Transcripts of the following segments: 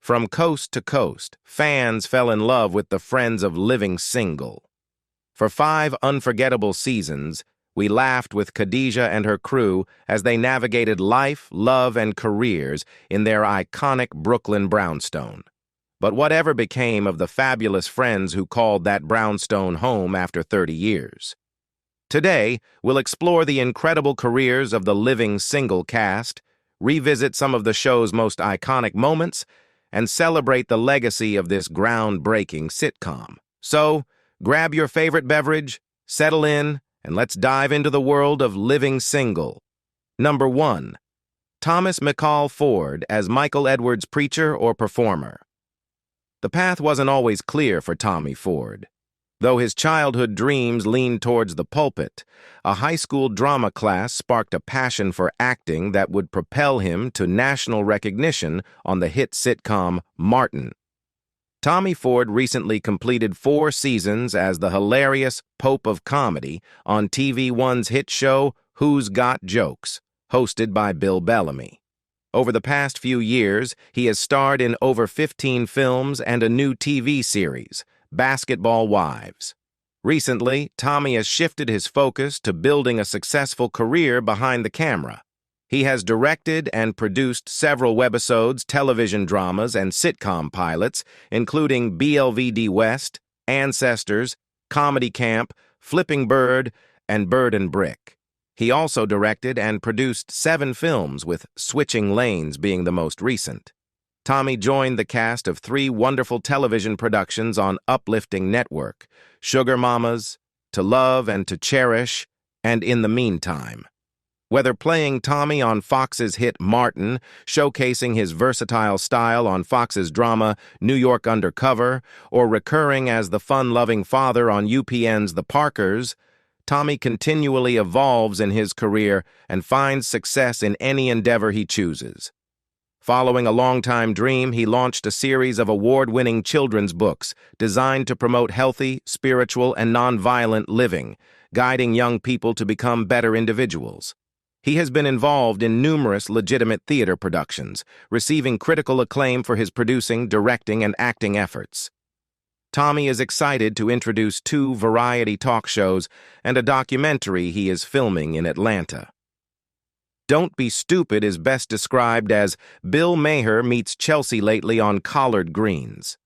From coast to coast, fans fell in love with the Friends of Living Single. For 5 unforgettable seasons, we laughed with Khadijah and her crew as they navigated life, love, and careers in their iconic Brooklyn brownstone. But whatever became of the fabulous friends who called that brownstone home after 30 years? Today, we'll explore the incredible careers of the Living Single cast, revisit some of the show's most iconic moments, and celebrate the legacy of this groundbreaking sitcom. So, grab your favorite beverage, settle in, and let's dive into the world of Living Single. Number 1. Thomas McCall Ford as Michael Edwards' preacher or performer. The path wasn't always clear for Tommy Ford. Though his childhood dreams leaned towards the pulpit, a high school drama class sparked a passion for acting that would propel him to national recognition on the hit sitcom Martin. Tommy Ford recently completed 4 seasons as the hilarious Pope of Comedy on TV1's hit show Who's Got Jokes, hosted by Bill Bellamy. Over the past few years, he has starred in over 15 films and a new TV series, Basketball Wives. Recently, Tommy has shifted his focus to building a successful career behind the camera. He has directed and produced several webisodes, television dramas, and sitcom pilots, including BLVD West, Ancestors, Comedy Camp, Flipping Bird, and Bird and Brick. He also directed and produced 7 films, with Switching Lanes being the most recent. Tommy joined the cast of 3 wonderful television productions on Uplifting Network, Sugar Mamas, To Love and to Cherish, and In the Meantime. Whether playing Tommy on Fox's hit Martin, showcasing his versatile style on Fox's drama New York Undercover, or recurring as the fun-loving father on UPN's The Parkers, Tommy continually evolves in his career and finds success in any endeavor he chooses. Following a longtime dream, he launched a series of award-winning children's books designed to promote healthy, spiritual, and nonviolent living, guiding young people to become better individuals. He has been involved in numerous legitimate theater productions, receiving critical acclaim for his producing, directing, and acting efforts. Tommy is excited to introduce 2 variety talk shows and a documentary he is filming in Atlanta. Don't Be Stupid is best described as Bill Maher meets Chelsea lately on collard greens.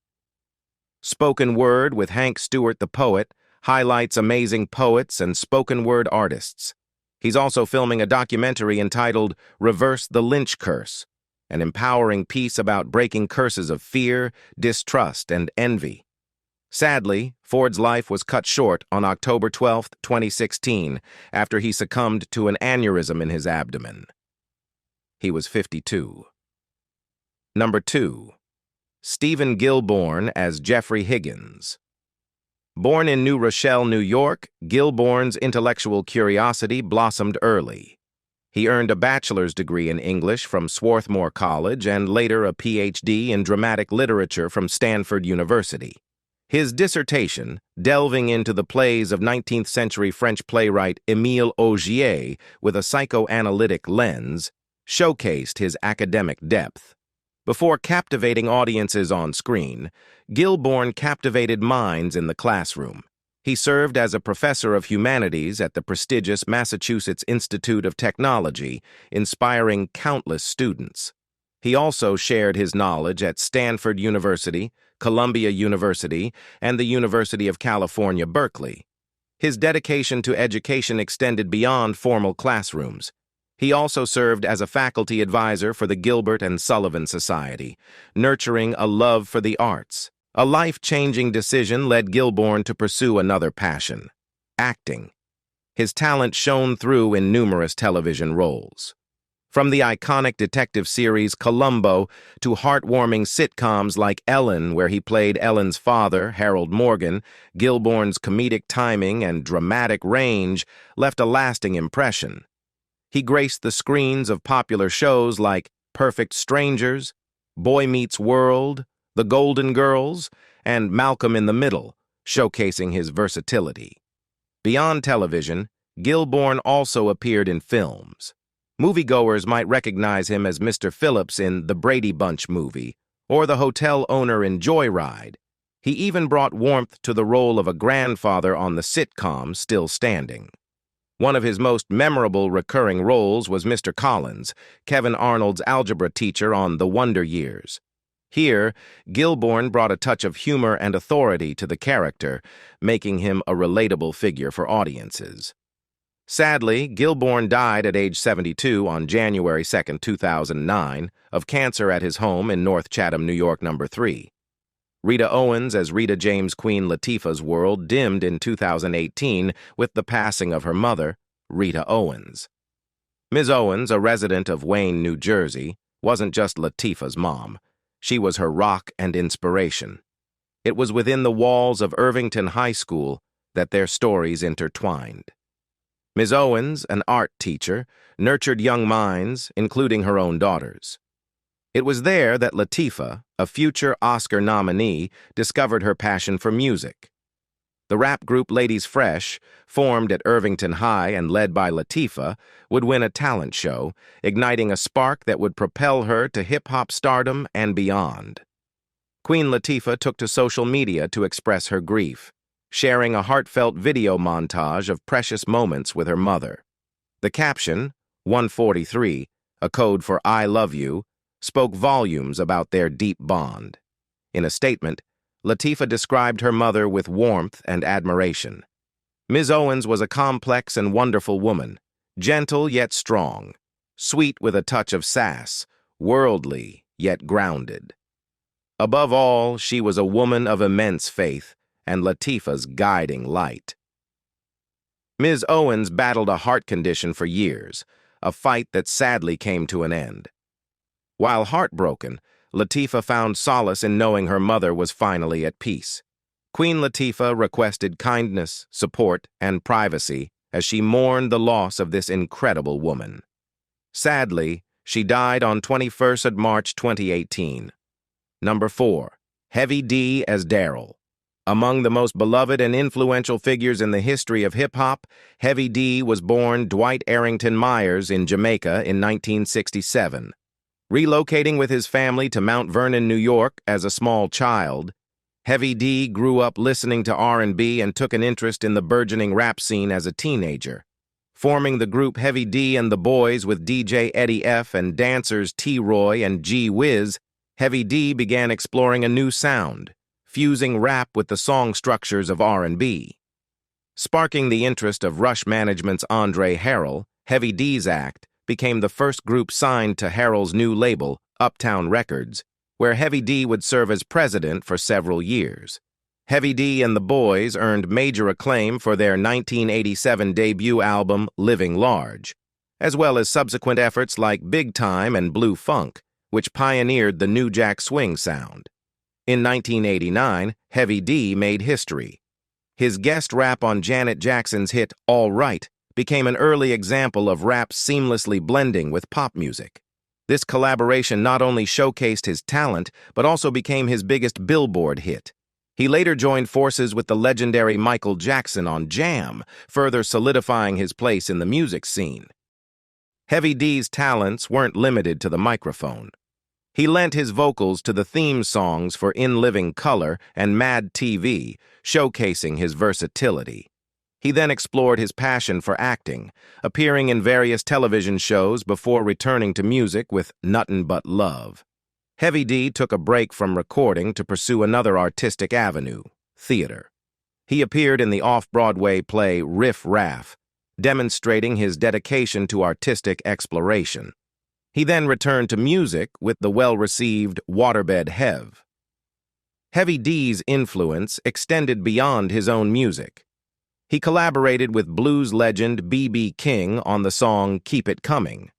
Spoken Word with Hank Stewart the poet highlights amazing poets and spoken word artists. He's also filming a documentary entitled Reverse the Lynch Curse, an empowering piece about breaking curses of fear, distrust, and envy. Sadly, Ford's life was cut short on October 12, 2016, after he succumbed to an aneurysm in his abdomen. He was 52. Number 2. Steven Gilborn as Jeffrey Higgins. Born in New Rochelle, New York, Gilborn's intellectual curiosity blossomed early. He earned a bachelor's degree in English from Swarthmore College and later a PhD in dramatic literature from Stanford University. His dissertation, delving into the plays of 19th-century French playwright Émile Augier with a psychoanalytic lens, showcased his academic depth. Before captivating audiences on screen, Gilborn captivated minds in the classroom. He served as a professor of humanities at the prestigious Massachusetts Institute of Technology, inspiring countless students. He also shared his knowledge at Stanford University, Columbia University, and the University of California, Berkeley. His dedication to education extended beyond formal classrooms. He also served as a faculty advisor for the Gilbert and Sullivan Society, nurturing a love for the arts. A life-changing decision led Gilborn to pursue another passion: acting. His talent shone through in numerous television roles. From the iconic detective series Columbo to heartwarming sitcoms like Ellen, where he played Ellen's father, Harold Morgan, Gilborn's comedic timing and dramatic range left a lasting impression. He graced the screens of popular shows like Perfect Strangers, Boy Meets World, The Golden Girls, and Malcolm in the Middle, showcasing his versatility. Beyond television, Gilborn also appeared in films. Moviegoers might recognize him as Mr. Phillips in The Brady Bunch movie, or the hotel owner in Joyride. He even brought warmth to the role of a grandfather on the sitcom Still Standing. One of his most memorable recurring roles was Mr. Collins, Kevin Arnold's algebra teacher on The Wonder Years. Here, Gilborn brought a touch of humor and authority to the character, making him a relatable figure for audiences. Sadly, Gilborn died at age 72 on January 2, 2009, of cancer at his home in North Chatham, New York, No. 3. Rita Owens as Rita James Queen Latifah's world dimmed in 2018 with the passing of her mother, Rita Owens. Ms. Owens, a resident of Wayne, New Jersey, wasn't just Latifah's mom. She was her rock and inspiration. It was within the walls of Irvington High School that their stories intertwined. Ms. Owens, an art teacher, nurtured young minds, including her own daughters. It was there that Latifah, a future Oscar nominee, discovered her passion for music. The rap group Ladies Fresh, formed at Irvington High and led by Latifah, would win a talent show, igniting a spark that would propel her to hip-hop stardom and beyond. Queen Latifah took to social media to express her grief, sharing a heartfelt video montage of precious moments with her mother. The caption, 143, a code for I love you, spoke volumes about their deep bond. In a statement, Latifah described her mother with warmth and admiration. Ms. Owens was a complex and wonderful woman, gentle yet strong, sweet with a touch of sass, worldly yet grounded. Above all, she was a woman of immense faith and Latifah's guiding light. Ms. Owens battled a heart condition for years, a fight that sadly came to an end. While heartbroken, Latifah found solace in knowing her mother was finally at peace. Queen Latifah requested kindness, support, and privacy as she mourned the loss of this incredible woman. Sadly, she died on 21st March 2018. Number 4. Heavy D as Daryl. Among the most beloved and influential figures in the history of hip-hop, Heavy D was born Dwight Arrington Myers in Jamaica in 1967. Relocating with his family to Mount Vernon, New York as a small child, Heavy D grew up listening to R&B and took an interest in the burgeoning rap scene as a teenager. Forming the group Heavy D and the Boys with DJ Eddie F and dancers T-Roy and G-Wiz, Heavy D began exploring a new sound, fusing rap with the song structures of R&B. Sparking the interest of Rush Management's Andre Harrell, Heavy D's act became the first group signed to Harrell's new label, Uptown Records, where Heavy D would serve as president for several years. Heavy D and the Boys earned major acclaim for their 1987 debut album, Living Large, as well as subsequent efforts like Big Time and Blue Funk, which pioneered the New Jack Swing sound. In 1989, Heavy D made history. His guest rap on Janet Jackson's hit All Right became an early example of rap seamlessly blending with pop music. This collaboration not only showcased his talent, but also became his biggest Billboard hit. He later joined forces with the legendary Michael Jackson on Jam, further solidifying his place in the music scene. Heavy D's talents weren't limited to the microphone. He lent his vocals to the theme songs for In Living Color and Mad TV, showcasing his versatility. He then explored his passion for acting, appearing in various television shows before returning to music with Nuttin' But Love. Heavy D took a break from recording to pursue another artistic avenue, theater. He appeared in the off-Broadway play Riff Raff, demonstrating his dedication to artistic exploration. He then returned to music with the well-received Waterbed Hev. Heavy D's influence extended beyond his own music. He collaborated with blues legend B.B. King on the song Keep It Coming.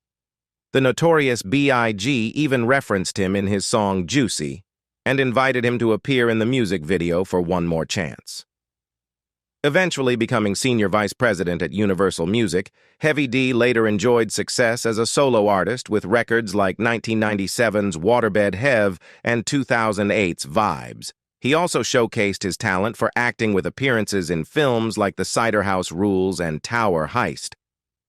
The notorious B.I.G. even referenced him in his song Juicy and invited him to appear in the music video for One More Chance. Eventually becoming senior vice president at Universal Music, Heavy D later enjoyed success as a solo artist with records like 1997's Waterbed Hev and 2008's Vibes. He also showcased his talent for acting with appearances in films like The Cider House Rules and Tower Heist.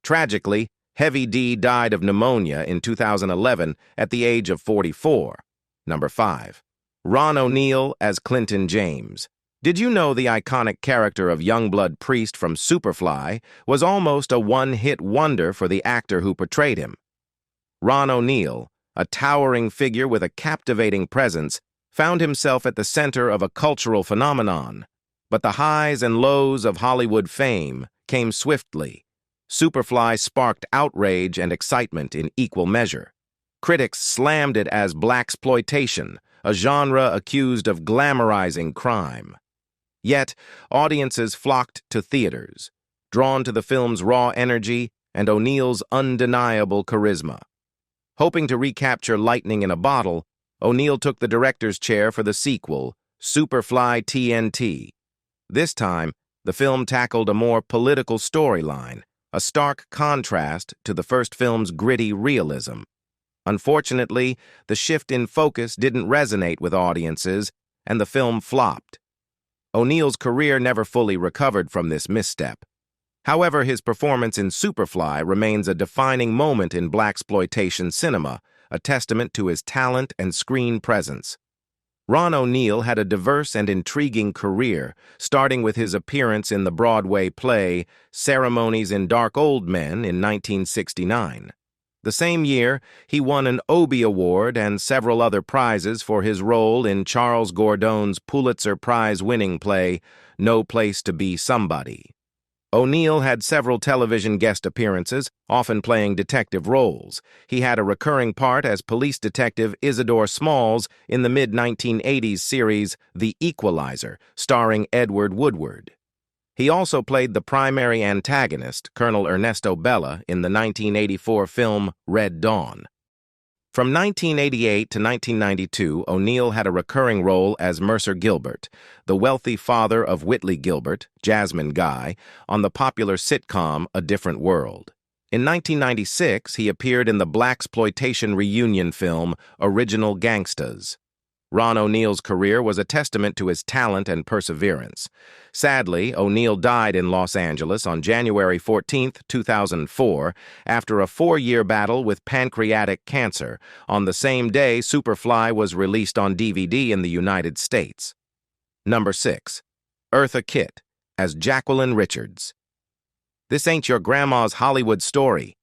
Tragically, Heavy D died of pneumonia in 2011 at the age of 44. Number 5. Ron O'Neal as Clinton James. Did you know the iconic character of Youngblood Priest from Superfly was almost a one-hit wonder for the actor who portrayed him? Ron O'Neal, a towering figure with a captivating presence, found himself at the center of a cultural phenomenon. But the highs and lows of Hollywood fame came swiftly. Superfly sparked outrage and excitement in equal measure. Critics slammed it as blaxploitation, a genre accused of glamorizing crime. Yet, audiences flocked to theaters, drawn to the film's raw energy and O'Neal's undeniable charisma. Hoping to recapture lightning in a bottle, O'Neal took the director's chair for the sequel, Superfly TNT. This time, the film tackled a more political storyline, a stark contrast to the first film's gritty realism. Unfortunately, the shift in focus didn't resonate with audiences, and the film flopped. O'Neal's career never fully recovered from this misstep. However, his performance in Superfly remains a defining moment in blaxploitation cinema, a testament to his talent and screen presence. Ron O'Neal had a diverse and intriguing career, starting with his appearance in the Broadway play Ceremonies in Dark Old Men in 1969. The same year, he won an Obie Award and several other prizes for his role in Charles Gordon's Pulitzer Prize-winning play No Place to Be Somebody. O'Neal had several television guest appearances, often playing detective roles. He had a recurring part as police detective Isidore Smalls in the mid-1980s series The Equalizer, starring Edward Woodward. He also played the primary antagonist, Colonel Ernesto Bella, in the 1984 film Red Dawn. From 1988 to 1992, O'Neal had a recurring role as Mercer Gilbert, the wealthy father of Whitley Gilbert, Jasmine Guy, on the popular sitcom A Different World. In 1996, he appeared in the blaxploitation reunion film Original Gangstas. Ron O'Neal's career was a testament to his talent and perseverance. Sadly, O'Neal died in Los Angeles on January 14, 2004, after a 4-year battle with pancreatic cancer, on the same day Superfly was released on DVD in the United States. Number 6. Eartha Kitt as Jacqueline Richards. This ain't your grandma's Hollywood story.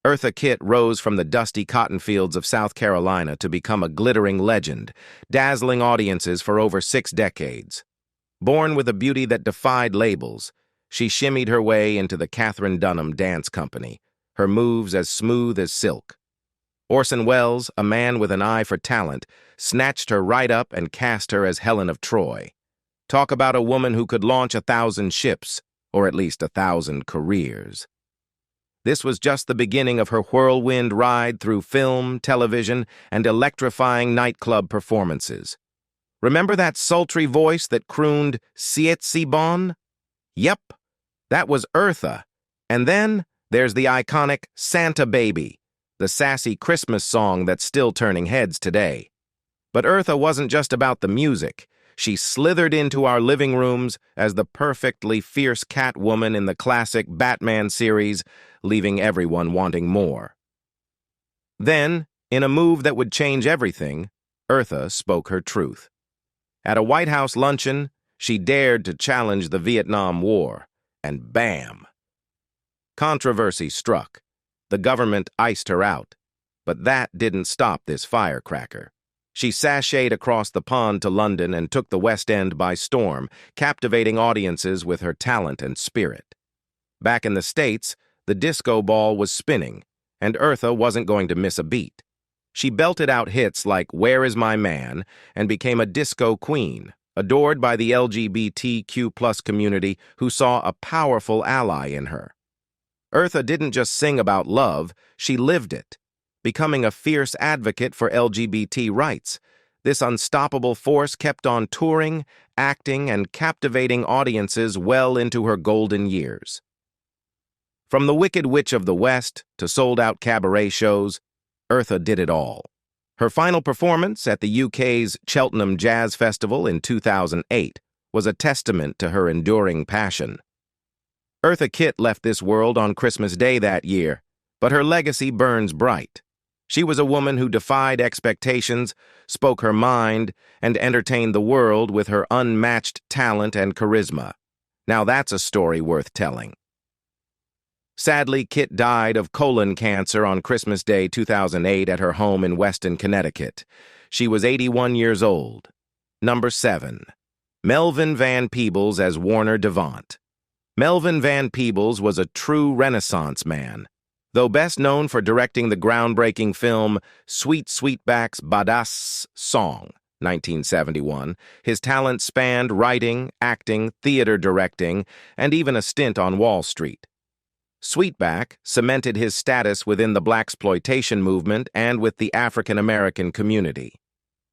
Eartha Kitt rose from the dusty cotton fields of South Carolina to become a glittering legend, dazzling audiences for over 6 decades. Born with a beauty that defied labels, she shimmied her way into the Katherine Dunham Dance Company, her moves as smooth as silk. Orson Welles, a man with an eye for talent, snatched her right up and cast her as Helen of Troy. Talk about a woman who could launch 1,000 ships, or at least 1,000 careers. This was just the beginning of her whirlwind ride through film, television, and electrifying nightclub performances. Remember that sultry voice that crooned "Siet si bon"? Yep, that was Eartha. And then there's the iconic Santa Baby, the sassy Christmas song that's still turning heads today. But Eartha wasn't just about the music. She slithered into our living rooms as the perfectly fierce Catwoman in the classic Batman series, leaving everyone wanting more. Then, in a move that would change everything, Eartha spoke her truth. At a White House luncheon, she dared to challenge the Vietnam War, and bam! Controversy struck. The government iced her out. But that didn't stop this firecracker. She sashayed across the pond to London and took the West End by storm, captivating audiences with her talent and spirit. Back in the States, the disco ball was spinning, and Eartha wasn't going to miss a beat. She belted out hits like Where Is My Man and became a disco queen, adored by the LGBTQ+ community who saw a powerful ally in her. Eartha didn't just sing about love, she lived it. Becoming a fierce advocate for LGBT rights, this unstoppable force kept on touring, acting, and captivating audiences well into her golden years. From the Wicked Witch of the West to sold-out cabaret shows, Eartha did it all. Her final performance at the UK's Cheltenham Jazz Festival in 2008 was a testament to her enduring passion. Eartha Kitt left this world on Christmas Day that year, but her legacy burns bright. She was a woman who defied expectations, spoke her mind, and entertained the world with her unmatched talent and charisma. Now that's a story worth telling. Sadly, Kitt died of colon cancer on Christmas Day 2008 at her home in Weston, Connecticut. She was 81 years old. Number 7. Melvin Van Peebles as Warner Devant. Melvin Van Peebles was a true Renaissance man. Though best known for directing the groundbreaking film Sweet Sweetback's Badass Song, 1971, his talent spanned writing, acting, theater directing, and even a stint on Wall Street. Sweetback cemented his status within the blaxploitation movement and with the African American community.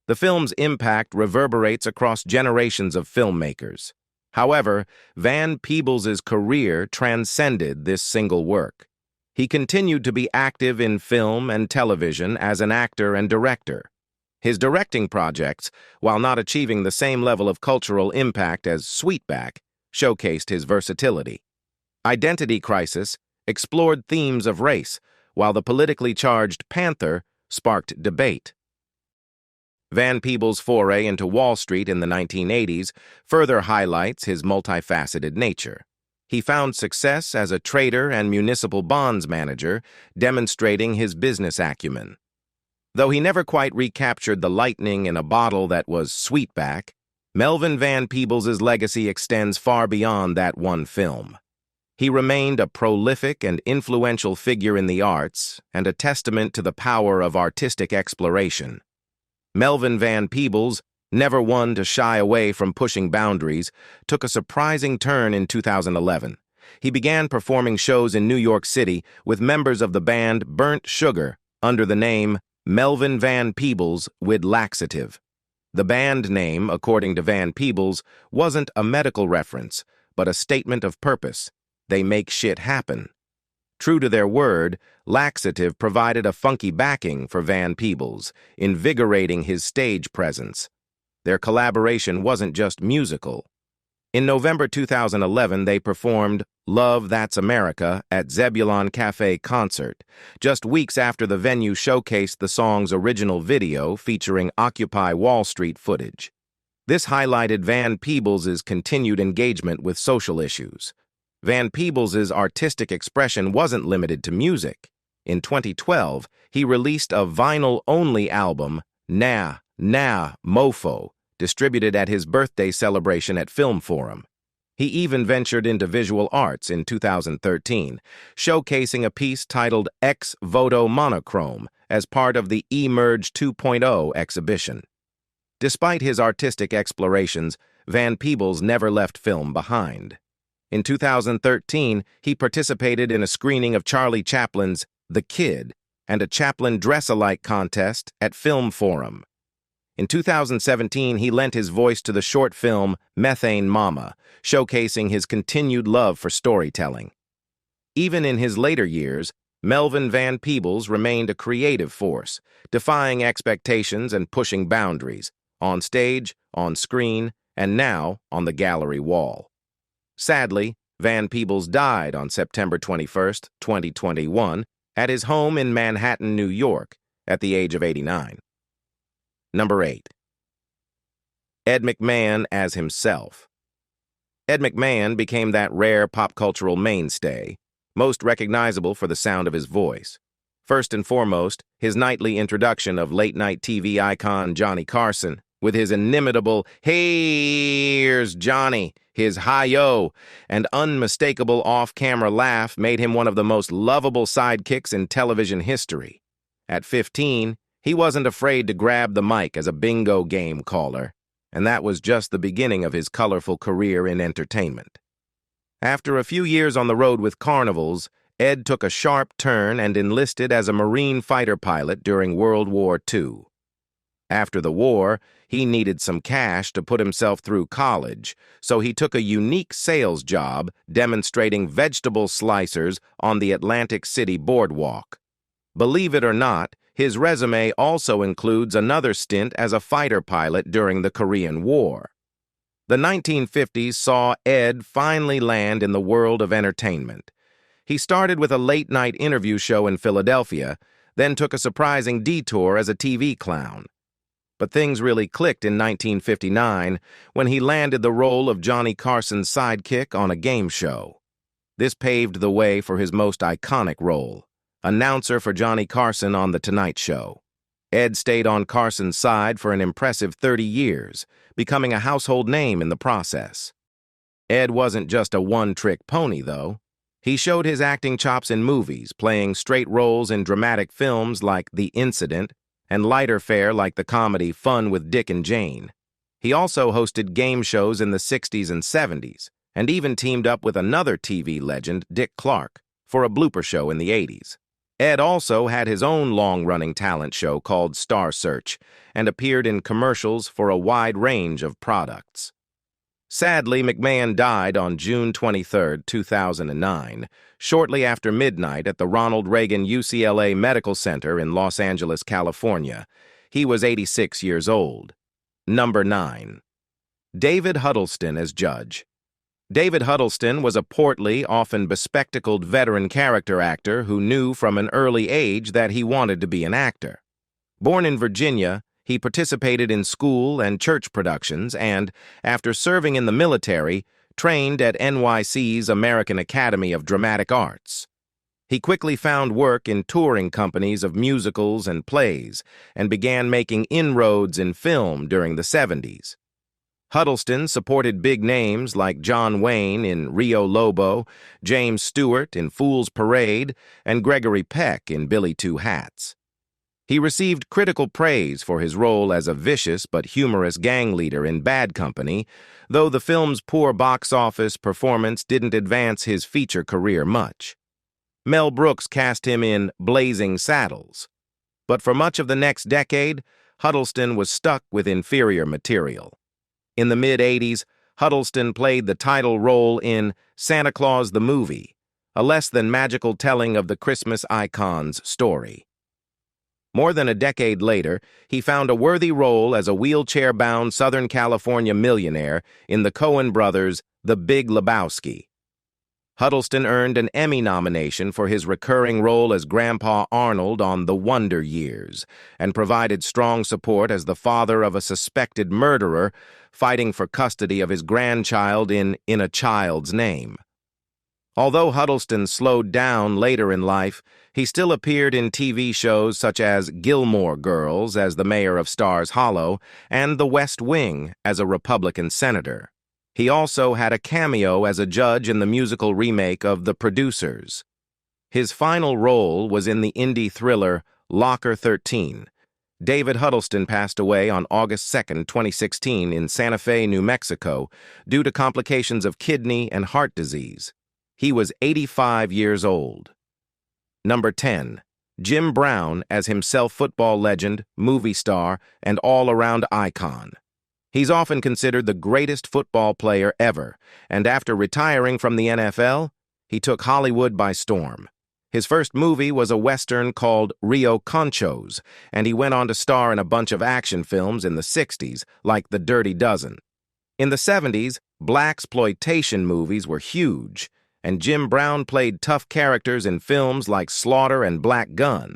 The film's impact reverberates across generations of filmmakers. However, Van Peebles' career transcended this single work. He continued to be active in film and television as an actor and director. His directing projects, while not achieving the same level of cultural impact as Sweetback, showcased his versatility. Identity Crisis explored themes of race, while the politically charged Panther sparked debate. Van Peebles' foray into Wall Street in the 1980s further highlights his multifaceted nature. He found success as a trader and municipal bonds manager, demonstrating his business acumen. Though he never quite recaptured the lightning in a bottle that was Sweetback, Melvin Van Peebles' legacy extends far beyond that one film. He remained a prolific and influential figure in the arts and a testament to the power of artistic exploration. Melvin Van Peebles, never one to shy away from pushing boundaries, took a surprising turn in 2011. He began performing shows in New York City with members of the band Burnt Sugar under the name Melvin Van Peebles with Laxative. The band name, according to Van Peebles, wasn't a medical reference, but a statement of purpose. They make shit happen. True to their word, Laxative provided a funky backing for Van Peebles, invigorating his stage presence. Their collaboration wasn't just musical. In November 2011, they performed Love That's America at Zebulon Cafe Concert, just weeks after the venue showcased the song's original video featuring Occupy Wall Street footage. This highlighted Van Peebles' continued engagement with social issues. Van Peebles' artistic expression wasn't limited to music. In 2012, he released a vinyl-only album, Nah, Nah, Mofo, distributed at his birthday celebration at Film Forum. He even ventured into visual arts in 2013, showcasing a piece titled Ex Voto Monochrome as part of the eMerge 2.0 exhibition. Despite his artistic explorations, Van Peebles never left film behind. In 2013, he participated in a screening of Charlie Chaplin's The Kid and a Chaplin dress-alike contest at Film Forum. In 2017, he lent his voice to the short film Methane Mama, showcasing his continued love for storytelling. Even in his later years, Melvin Van Peebles remained a creative force, defying expectations and pushing boundaries, on stage, on screen, and now on the gallery wall. Sadly, Van Peebles died on September 21, 2021, at his home in Manhattan, New York, at the age of 89. Number 8. Ed McMahon as himself. Ed McMahon became that rare pop-cultural mainstay, most recognizable for the sound of his voice. First and foremost, his nightly introduction of late-night TV icon Johnny Carson, with his inimitable "Here's Johnny," his hi-yo, and unmistakable off-camera laugh made him one of the most lovable sidekicks in television history. At 15, he wasn't afraid to grab the mic as a bingo game caller, and that was just the beginning of his colorful career in entertainment. After a few years on the road with carnivals, Ed took a sharp turn and enlisted as a Marine fighter pilot during World War II. After the war, he needed some cash to put himself through college, so he took a unique sales job demonstrating vegetable slicers on the Atlantic City boardwalk. Believe it or not, his resume also includes another stint as a fighter pilot during the Korean War. The 1950s saw Ed finally land in the world of entertainment. He started with a late-night interview show in Philadelphia, then took a surprising detour as a TV clown. But things really clicked in 1959 when he landed the role of Johnny Carson's sidekick on a game show. This paved the way for his most iconic role, announcer for Johnny Carson on The Tonight Show. Ed stayed on Carson's side for an impressive 30 years, becoming a household name in the process. Ed wasn't just a one-trick pony, though. He showed his acting chops in movies, playing straight roles in dramatic films like The Incident and lighter fare like the comedy Fun with Dick and Jane. He also hosted game shows in the 60s and 70s, and even teamed up with another TV legend, Dick Clark, for a blooper show in the 80s. Ed also had his own long-running talent show called Star Search and appeared in commercials for a wide range of products. Sadly, McMahon died on June 23, 2009, shortly after midnight at the Ronald Reagan UCLA Medical Center in Los Angeles, California. He was 86 years old. Number 9. David Huddleston as judge. David Huddleston was a portly, often bespectacled veteran character actor who knew from an early age that he wanted to be an actor. Born in Virginia, he participated in school and church productions and, after serving in the military, trained at NYC's American Academy of Dramatic Arts. He quickly found work in touring companies of musicals and plays and began making inroads in film during the 70s. Huddleston supported big names like John Wayne in Rio Lobo, James Stewart in Fool's Parade, and Gregory Peck in Billy Two Hats. He received critical praise for his role as a vicious but humorous gang leader in Bad Company, though the film's poor box office performance didn't advance his feature career much. Mel Brooks cast him in Blazing Saddles, but for much of the next decade, Huddleston was stuck with inferior material. In the mid-'80s, Huddleston played the title role in Santa Claus the Movie, a less-than-magical telling of the Christmas icon's story. More than a decade later, he found a worthy role as a wheelchair-bound Southern California millionaire in the Coen brothers' The Big Lebowski. Huddleston earned an Emmy nomination for his recurring role as Grandpa Arnold on The Wonder Years, and provided strong support as the father of a suspected murderer fighting for custody of his grandchild in a Child's Name. Although Huddleston slowed down later in life, he still appeared in TV shows such as Gilmore Girls as the mayor of Stars Hollow and The West Wing as a Republican senator. He also had a cameo as a judge in the musical remake of The Producers. His final role was in the indie thriller Locker 13. David Huddleston passed away on August 2, 2016 in Santa Fe, New Mexico, due to complications of kidney and heart disease. He was 85 years old. Number 10. Jim Brown as himself football legend, movie star, and all-around icon. He's often considered the greatest football player ever, and after retiring from the NFL, he took Hollywood by storm. His first movie was a Western called Rio Conchos, and he went on to star in a bunch of action films in the 60s, like The Dirty Dozen. In the 70s, blaxploitation movies were huge, and Jim Brown played tough characters in films like Slaughter and Black Gun.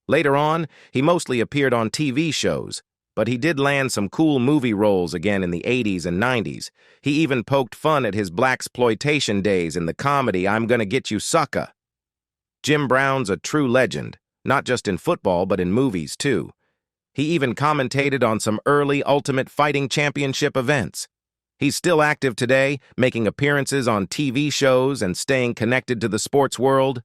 Later on, he mostly appeared on TV shows, but he did land some cool movie roles again in the 80s and 90s. He even poked fun at his blaxploitation days in the comedy I'm Gonna Get You Sucker. Jim Brown's a true legend, not just in football but in movies too. He even commentated on some early Ultimate Fighting Championship events. He's still active today, making appearances on TV shows and staying connected to the sports world.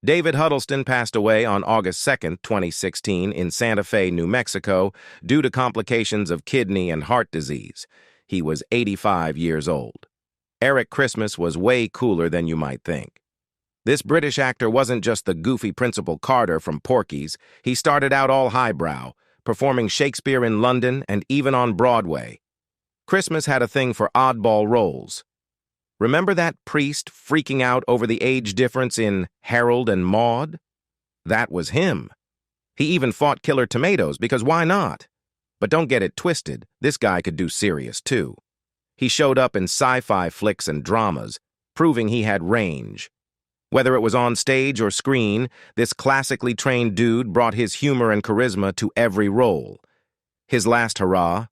David Huddleston passed away on August 2, 2016 in Santa Fe, New Mexico, due to complications of kidney and heart disease. He was 85 years old. Eric Christmas was way cooler than you might think. This British actor wasn't just the goofy Principal Carter from Porky's. He started out all highbrow, performing Shakespeare in London and even on Broadway. Christmas had a thing for oddball roles. Remember that priest freaking out over the age difference in Harold and Maude? That was him. He even fought Killer Tomatoes, because why not? But don't get it twisted, this guy could do serious too. He showed up in sci-fi flicks and dramas, proving he had range. Whether it was on stage or screen, this classically trained dude brought his humor and charisma to every role. His last hurrah,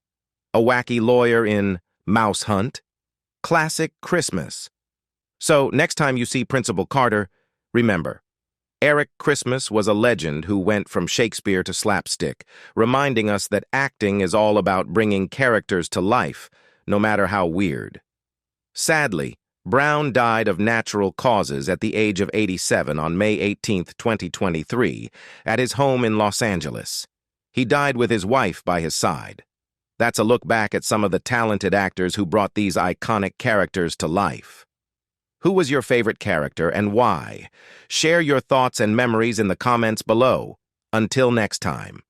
a wacky lawyer in Mouse Hunt, classic Christmas. So, next time you see Principal Carter, remember, Eric Christmas was a legend who went from Shakespeare to slapstick, reminding us that acting is all about bringing characters to life, no matter how weird. Sadly, Brown died of natural causes at the age of 87 on May 18, 2023, at his home in Los Angeles. He died with his wife by his side. That's a look back at some of the talented actors who brought these iconic characters to life. Who was your favorite character and why? Share your thoughts and memories in the comments below. Until next time.